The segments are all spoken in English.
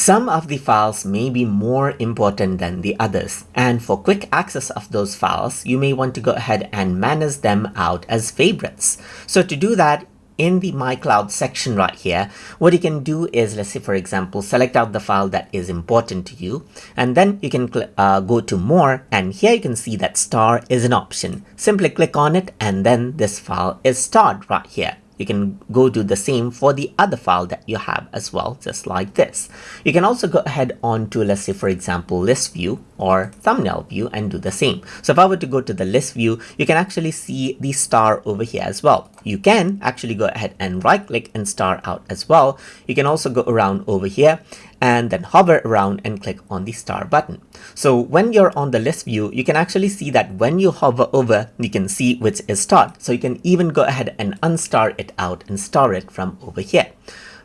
Some of the files may be more important than the others, and for quick access of those files, you may want to go ahead and manage them out as favorites. So to do that, in the My Cloud section right here, what you can do is, let's say for example, select out the file that is important to you, and then you can go to More, and here you can see that star is an option. Simply click on it, and then this file is starred right here. You can go do the same for the other file that you have as well, just like this. You can also go ahead on to, let's say for example, list view or thumbnail view and do the same. So if I were to go to the list view, you can actually see the star over here as well. You can actually go ahead and right click and star out as well. You can also go around over here and then hover around and click on the star button. So when you're on the list view, you can actually see that when you hover over, you can see which is starred. So you can even go ahead and unstar it out and star it from over here.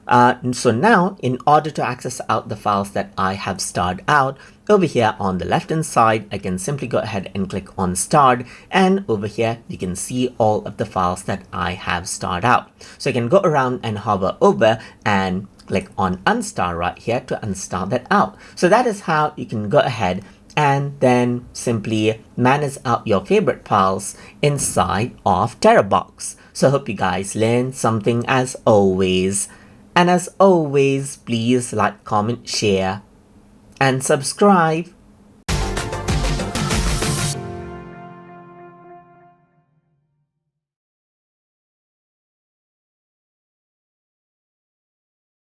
So now, in order to access out the files that I have starred out, over here on the left hand side, I can simply go ahead and click on starred, and over here you can see all of the files that I have starred out. So you can go around and hover over and click on unstar right here to unstar that out. So that is how you can go ahead and then simply manage out your favorite files inside of Terabox. So I hope you guys learned something as always. And as always, please like, comment, share, and subscribe.